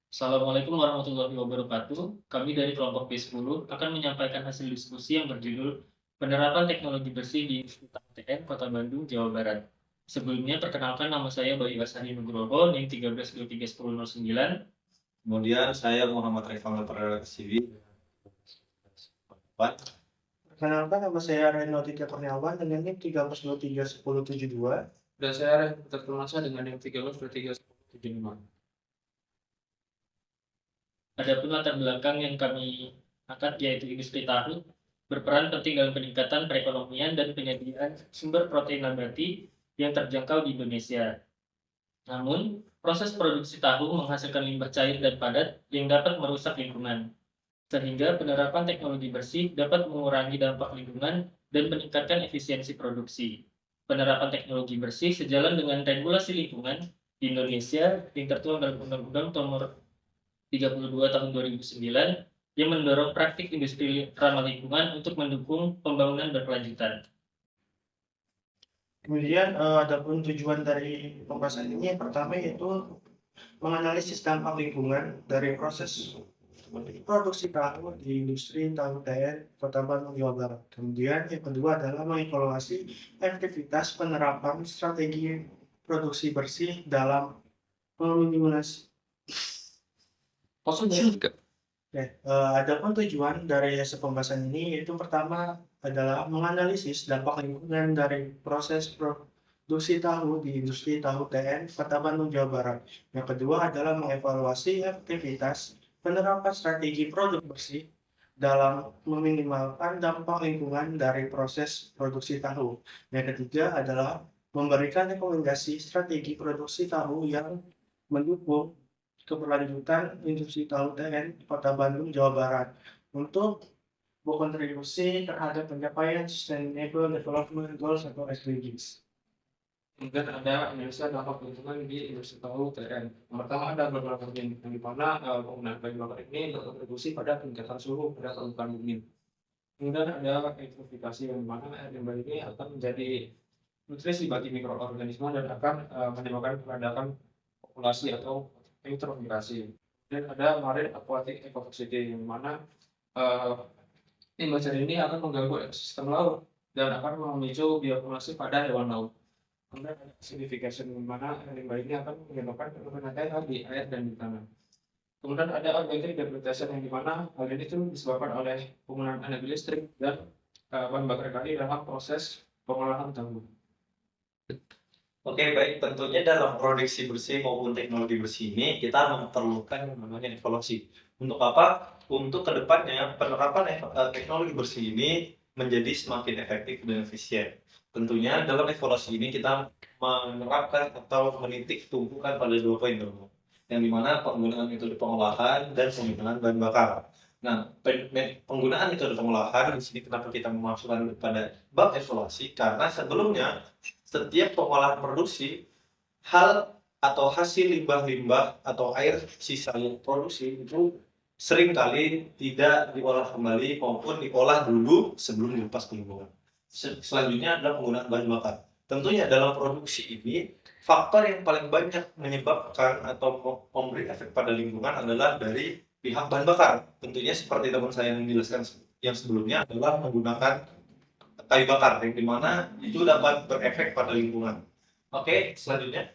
Assalamualaikum warahmatullahi wabarakatuh. Kami dari kelompok B10 akan menyampaikan hasil diskusi yang berjudul Penerapan Teknologi Bersih di Institut TN Kota Bandung, Jawa Barat. Sebelumnya, perkenalkan nama saya Bayu Asari Nugroho, NIM 13231009. Kemudian saya Muhammad Rifan Perdana Siwi. Perkenalkan, nama saya Reno Tika Kurniawan dengan NIM 13231072. Dan saya Reno Tertumasa dengan NIM 13231075. Adapun latar belakang yang kami angkat yaitu industri tahu berperan penting dalam peningkatan perekonomian dan penyediaan sumber protein nabati yang terjangkau di Indonesia. Namun, proses produksi tahu menghasilkan limbah cair dan padat yang dapat merusak lingkungan. Sehingga penerapan teknologi bersih dapat mengurangi dampak lingkungan dan meningkatkan efisiensi produksi. Penerapan teknologi bersih sejalan dengan regulasi lingkungan di Indonesia yang tertuang dalam Undang-Undang Nomor 32 Tahun 2009 yang mendorong praktik industri ramah lingkungan untuk mendukung pembangunan berkelanjutan. Kemudian adapun tujuan dari pembahasan ini yang pertama yaitu menganalisis dampak lingkungan dari proses produksi tahu di industri tahu TN Kota Bandung, Jawa Barat. Kemudian yang kedua adalah mengevaluasi efektivitas penerapan strategi produksi bersih dalam meminimalisasi. Adapun tujuan dari hasil pembahasan ini yaitu pertama adalah menganalisis dampak lingkungan dari proses produksi tahu di industri tahu TN Kota Bandung, Jawa Barat. Yang kedua adalah mengevaluasi efektivitas penerapan strategi produk bersih dalam meminimalkan dampak lingkungan dari proses produksi tahu. Yang ketiga adalah memberikan rekomendasi strategi produksi tahu yang mendukung keberlanjutan industri tahu TN Kota Bandung, Jawa Barat untuk berkontribusi terhadap pencapaian Sustainable Development Goals atau SDGs. Kemudian ada analisa dampak lingkungan di industri tahu TN. Yang pertama ada beberapa yang di mana penggunaan bahan bakar ini berkontribusi pada peningkatan suhu pada permukaan bumi. Kemudian ada eutrofifikasi yang mana air limbah ini akan menjadi nutrisi bagi mikroorganisme dan akan menyebabkan peradaban populasi atau eutrofikasi. Dan ada marine aquatic ecology yang mana limbah cair ini akan mengganggu ekosistem laut dan akan memicu bioakumulasi pada hewan laut. Kemudian ada acidification yang mana limbah ini akan menyebabkan penurunan pH di air dan di tanah. Kemudian ada organic degradation yang dimana hal ini itu disebabkan oleh penggunaan energi listrik dan bahan bakar kayu dalam proses pengolahan tahu. Oke, baik. Tentunya dalam produksi bersih maupun teknologi bersih ini kita memerlukan yang namanya evaluasi. Untuk apa? Untuk kedepannya penerapan teknologi bersih ini menjadi semakin efektif dan efisien. Tentunya dalam evaluasi ini kita menerapkan atau menitik tumpukan pada dua poin, yang dimana penggunaan metode pengolahan dan penggunaan bahan bakar. Nah, penggunaan metode pengolahan di sini kenapa kita memasukkan pada bab evaluasi? Karena sebelumnya setiap pengolahan produksi, hal atau hasil limbah-limbah atau air sisa produksi itu seringkali tidak diolah kembali maupun diolah dulu sebelum dilepas ke lingkungan. Selanjutnya adalah penggunaan bahan bakar. Tentunya dalam produksi ini, faktor yang paling banyak menyebabkan atau memberi efek pada lingkungan adalah dari pihak bahan bakar. Tentunya seperti teman saya yang menjelaskan yang sebelumnya adalah menggunakan kayu bakar, yang dimana itu dapat berefek pada lingkungan. Oke, selanjutnya.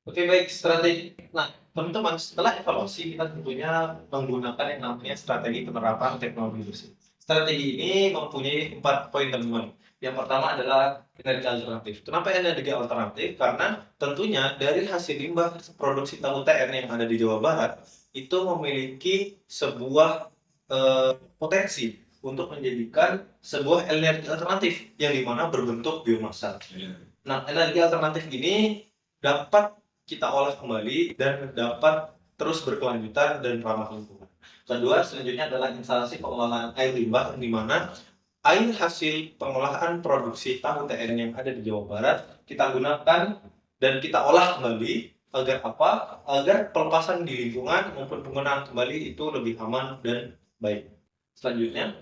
Oke, baik, strategi. Nah, teman-teman, setelah evaluasi kita tentunya menggunakan yang namanya strategi penerapan teknologi bersih. Strategi ini mempunyai 4 poin, teman-teman. Yang pertama adalah energi alternatif. Kenapa energi alternatif? Karena tentunya dari hasil limbah produksi tahu TN yang ada di Jawa Barat itu memiliki sebuah potensi untuk menjadikan sebuah energi alternatif yang dimana berbentuk biomasa. Nah, energi alternatif ini dapat kita olah kembali dan dapat terus berkelanjutan dan ramah lingkungan. Kedua, selanjutnya adalah instalasi pengolahan air limbah, di mana air hasil pengolahan produksi tahu TN yang ada di Jawa Barat kita gunakan dan kita olah kembali agar apa? Agar pelepasan di lingkungan maupun penggunaan kembali itu lebih aman dan baik. Selanjutnya,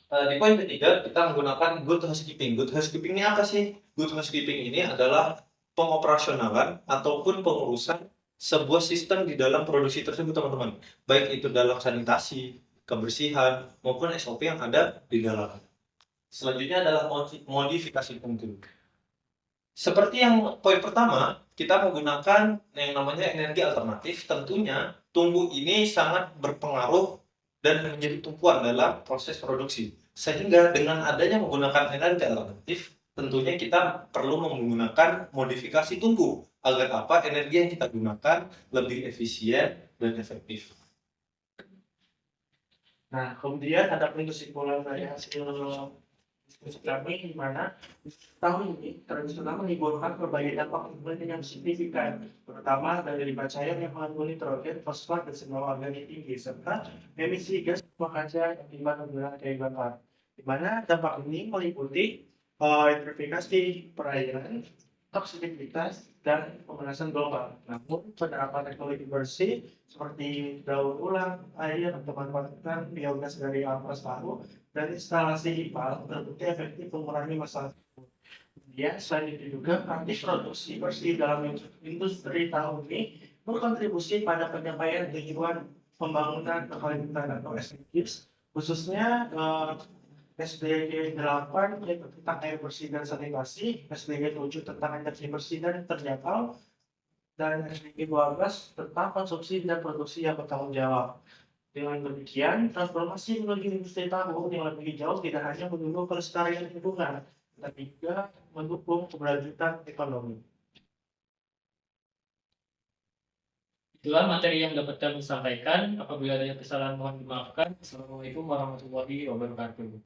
di poin ketiga kita menggunakan good housekeeping. Good housekeeping ini apa sih? Good housekeeping ini adalah pengoperasionalan ataupun pengurusan sebuah sistem di dalam produksi tersebut, teman-teman. Baik itu dalam sanitasi, kebersihan, maupun SOP yang ada di dalam. Selanjutnya adalah modifikasi tungku. Seperti yang poin pertama, kita menggunakan yang namanya energi alternatif. Tentunya tungku ini sangat berpengaruh dan menjadi tumpuan dalam proses produksi. Sehingga dengan adanya menggunakan energi alternatif, tentunya kita perlu menggunakan modifikasi tungku agar apa energi yang kita gunakan lebih efisien dan efektif. Nah, kemudian ada kesimpulan dari hasil diskusi kami di mana tahun ini tradisional menimbulkan berbagai dampak lingkungan yang signifikan, terutama dari limbah cair yang mengandung nitrogen, fosfat, dan senyawa organik tinggi, serta emisi gas rumah kaca akibat penggunaan kayu bakar. Di mana dampak ini meliputi eutrofikasi perairan, toksisitas, dan pemanasan global. Namun, penerapan teknologi bersih seperti daur ulang air atau manfaatkan biogas dari ampas tahu dan instalasi IPAL terbukti efektif mengurangi masalah tersebut. Kemudian, selain itu juga praktik produksi bersih dalam industri tahu ini berkontribusi pada penyampaian tujuan pembangunan berkelanjutan atau SDGs, khususnya SDG 8 yaitu tentang air bersih dan sanitasi, SDG 7 tentang energi bersih dan terjangkau, dan SDG 12 tentang konsumsi dan produksi yang bertanggung jawab. Dengan demikian, transformasi menuju industri tahu yang lebih hijau tidak hanya mendukung kelestarian lingkungan, tapi juga mendukung keberlanjutan ekonomi. Itulah materi yang dapat kami sampaikan. Apabila ada kesalahan mohon dimaafkan. Assalamualaikum warahmatullahi wabarakatuh.